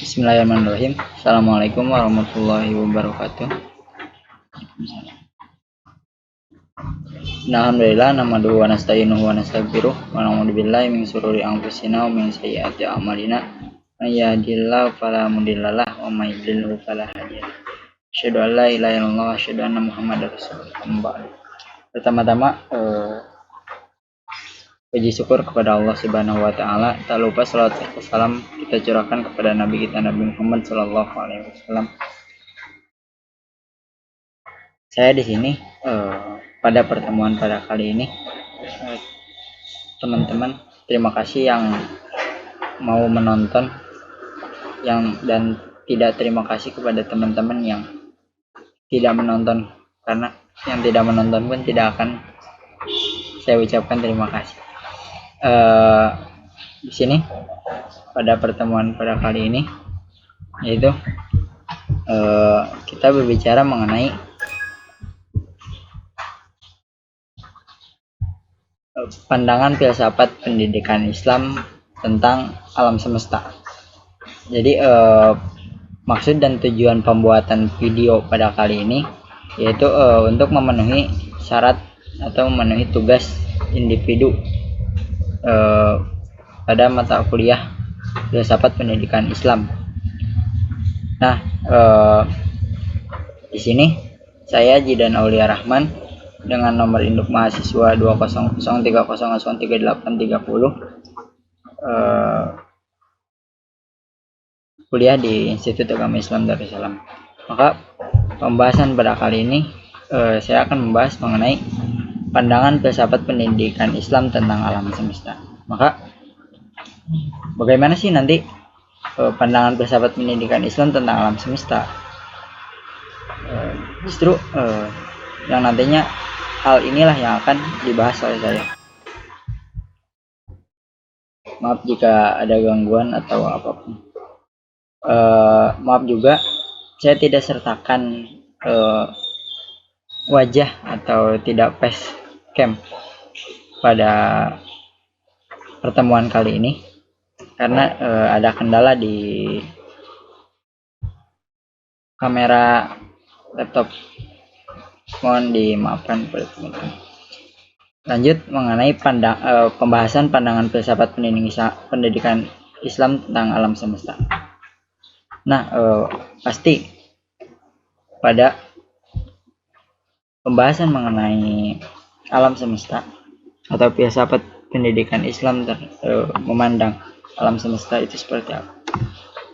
Bismillahirrahmanirrahim. Assalamualaikum warahmatullahi wabarakatuh. Alhamdulillah, nahmaduhu wa nasta'inuhu wa nastaghfiruh wa na'udzu billahi min syururi anfusina wa min sayyiati a'malina. May yahdihillahu fala mudhillalah wa may yudhlil fala hadiyalah. Asyhadu an la ilaha illallah wa asyhadu anna Muhammadar Rasulullah. Pertama-tama puji syukur kepada Allah Subhanahu wa taala. Tak lupa salawat serta salam kita curahkan kepada Nabi kita Nabi Muhammad sallallahu alaihi wasallam. Saya di sini pada pertemuan pada kali ini, teman-teman, terima kasih yang mau menonton, dan tidak terima kasih kepada teman-teman yang tidak menonton, karena yang tidak menonton pun tidak akan saya ucapkan terima kasih. Di sini pada pertemuan pada kali ini, yaitu kita berbicara mengenai pandangan filsafat pendidikan Islam tentang alam semesta. Jadi maksud dan tujuan pembuatan video pada kali ini yaitu untuk memenuhi syarat atau memenuhi tugas individu pada mata kuliah filsafat pendidikan Islam. Nah, di sini saya Jidan Aulia Rahman dengan nomor induk mahasiswa 200303830 kuliah di Institut Agama Islam Darussalam. Maka pembahasan pada kali ini saya akan membahas mengenai pandangan filsafat pendidikan Islam tentang alam semesta. Maka bagaimana sih nanti pandangan filsafat pendidikan Islam tentang alam semesta? Justru yang nantinya hal inilah yang akan dibahas oleh saya. Maaf jika ada gangguan atau apapun. Maaf juga saya tidak sertakan wajah atau tidak face cam pada pertemuan kali ini karena ada kendala di kamera laptop. Mohon dimaafkan pada teman-teman. Lanjut mengenai pembahasan pandangan filsafat pendidikan Islam tentang alam semesta. Nah, pasti pada pembahasan mengenai alam semesta atau filsafat pendidikan Islam memandang alam semesta itu seperti apa?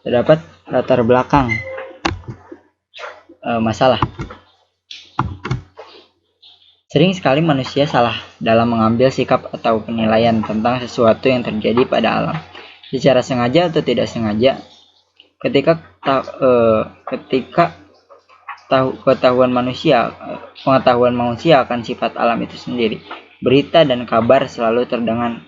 Terdapat latar belakang masalah. Sering sekali manusia salah dalam mengambil sikap atau penilaian tentang sesuatu yang terjadi pada alam, secara sengaja atau tidak sengaja. Ketika pengetahuan manusia akan sifat alam itu sendiri, berita dan kabar selalu terdengar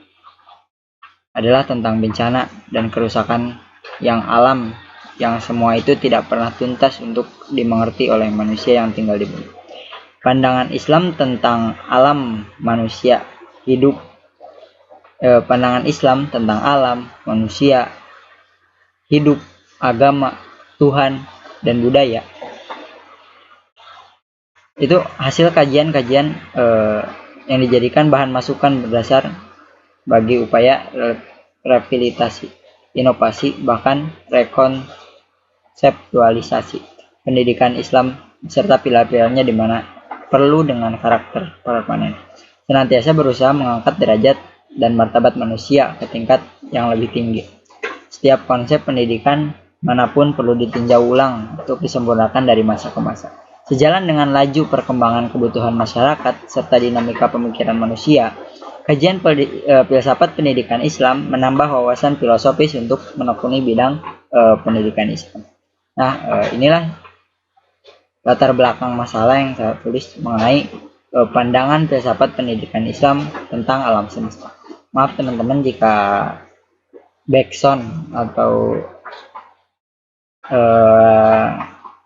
adalah tentang bencana dan kerusakan yang alam, yang semua itu tidak pernah tuntas untuk dimengerti oleh manusia yang tinggal di bumi. Pandangan Islam tentang alam manusia hidup, pandangan Islam tentang alam manusia hidup, agama, Tuhan, dan budaya itu hasil kajian-kajian yang dijadikan bahan masukan berdasar bagi upaya rehabilitasi, inovasi, bahkan rekonseptualisasi pendidikan Islam serta pilar-pilarnya di mana perlu dengan karakter permanen, senantiasa berusaha mengangkat derajat dan martabat manusia ke tingkat yang lebih tinggi. Setiap konsep pendidikan manapun perlu ditinjau ulang untuk disempurnakan dari masa ke masa. Sejalan dengan laju perkembangan kebutuhan masyarakat serta dinamika pemikiran manusia, kajian filsafat pendidikan Islam menambah wawasan filosofis untuk menekuni bidang pendidikan Islam. Nah, inilah latar belakang masalah yang saya tulis mengenai pandangan filsafat pendidikan Islam tentang alam semesta. Maaf teman-teman jika backsound atau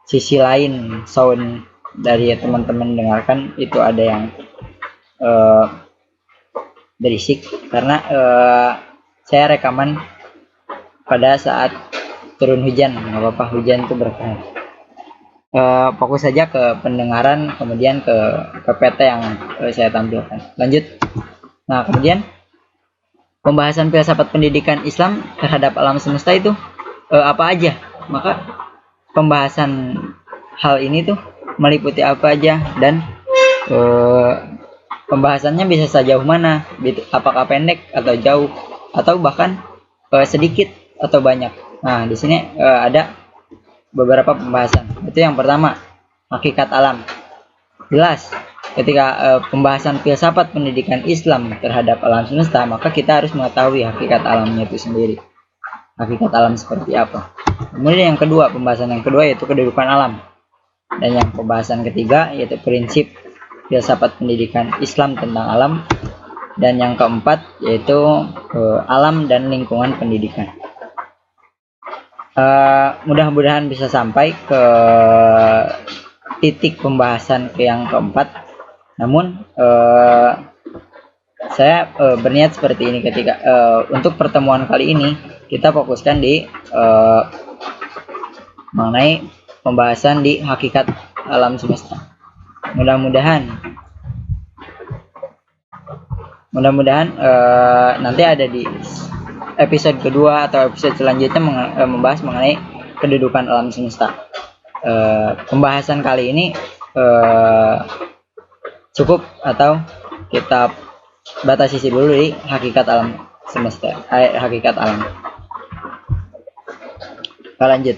sisi lain sound dari teman-teman dengarkan itu ada yang berisik karena saya rekaman pada saat turun hujan, nggak apa-apa, hujan itu berkah. Fokus saja ke pendengaran, kemudian ke PPT yang saya tampilkan. Lanjut. Nah, kemudian pembahasan filsafat pendidikan Islam terhadap alam semesta itu apa aja? Maka pembahasan hal ini tuh meliputi apa aja, dan pembahasannya bisa sejauh mana, apakah pendek atau jauh, atau bahkan sedikit atau banyak. Nah, di sini ada beberapa pembahasan. Itu yang pertama, hakikat alam. Jelas, ketika pembahasan filsafat pendidikan Islam terhadap alam semesta, maka kita harus mengetahui hakikat alamnya itu sendiri. Hakikat alam seperti apa. Kemudian yang kedua, pembahasan yang kedua yaitu kedudukan alam. Dan yang pembahasan ketiga yaitu prinsip filsafat pendidikan Islam tentang alam. Dan yang keempat yaitu alam dan lingkungan pendidikan. Mudah-mudahan bisa sampai ke titik pembahasan ke yang keempat. Namun saya berniat seperti ini ketika untuk pertemuan kali ini kita fokuskan di mengenai pembahasan di hakikat alam semesta. Mudah-mudahan nanti ada di episode kedua atau episode selanjutnya membahas mengenai kedudukan alam semesta. Pembahasan kali ini cukup atau kita batasi dulu di hakikat alam semesta, hakikat alam. Kita lanjut.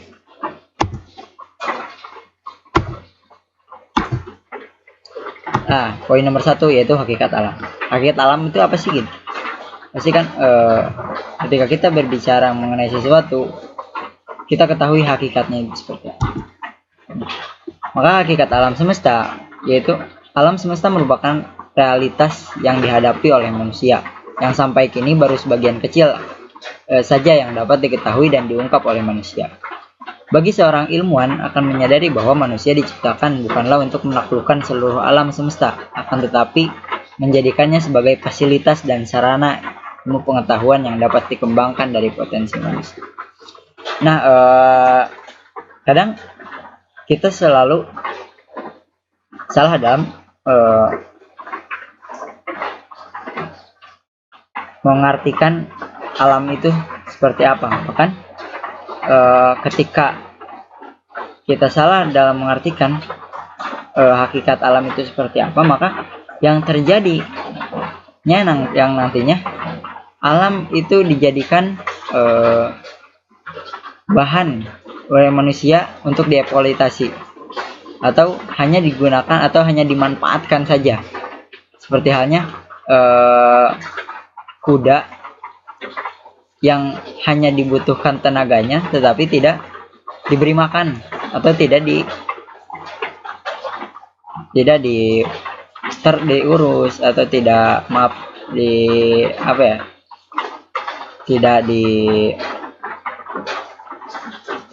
Poin nomor 1 yaitu hakikat alam. Hakikat alam itu apa sih gitu? Pasti kan ketika kita berbicara mengenai sesuatu, kita ketahui hakikatnya itu seperti apa. Maka hakikat alam semesta yaitu alam semesta merupakan realitas yang dihadapi oleh manusia, yang sampai kini baru sebagian kecil saja yang dapat diketahui dan diungkap oleh manusia. Bagi seorang ilmuwan akan menyadari bahwa manusia diciptakan bukanlah untuk menaklukkan seluruh alam semesta, akan tetapi menjadikannya sebagai fasilitas dan sarana ilmu pengetahuan yang dapat dikembangkan dari potensi manusia. Nah, kadang kita selalu salah dalam mengartikan alam itu seperti apa. Bahkan ketika kita salah dalam mengartikan hakikat alam itu seperti apa, maka yang terjadi yang nantinya alam itu dijadikan bahan oleh manusia untuk dieksploitasi, atau hanya digunakan atau hanya dimanfaatkan saja, seperti halnya kuda yang hanya dibutuhkan tenaganya tetapi tidak diberi makan atau tidak diurus atau tidak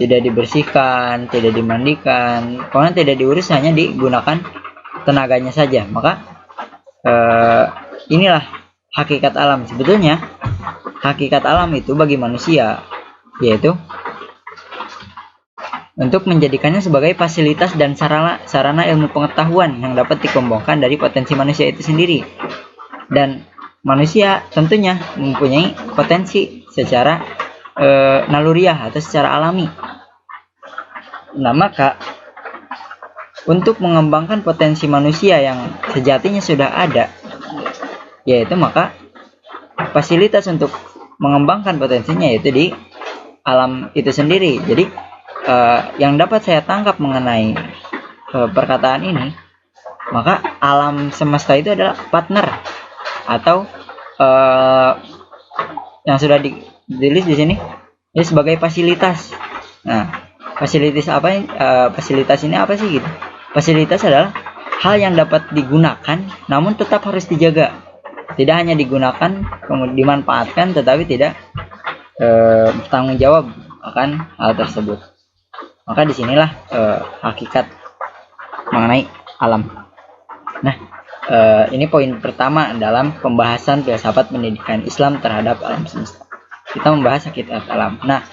tidak dibersihkan, tidak dimandikan, pokoknya tidak diurus, hanya digunakan tenaganya saja. Maka inilah hakikat alam. Sebetulnya hakikat alam itu bagi manusia yaitu untuk menjadikannya sebagai fasilitas dan sarana ilmu pengetahuan yang dapat dikembangkan dari potensi manusia itu sendiri. Dan manusia tentunya mempunyai potensi secara naluriah atau secara alami. Nah, maka untuk mengembangkan potensi manusia yang sejatinya sudah ada, yaitu maka fasilitas untuk mengembangkan potensinya yaitu di alam itu sendiri. Jadi yang dapat saya tangkap mengenai perkataan ini, maka alam semesta itu adalah partner atau yang sudah ditulis di sini ini sebagai fasilitas. Nah, fasilitas ini apa sih gitu? Fasilitas adalah hal yang dapat digunakan namun tetap harus dijaga. Tidak hanya digunakan kemudian dimanfaatkan tetapi tidak bertanggung jawab akan hal tersebut. Maka disinilah hakikat mengenai alam. Nah, ini poin pertama dalam pembahasan filsafat pendidikan Islam terhadap alam semesta. Kita membahas hakikat alam. Nah,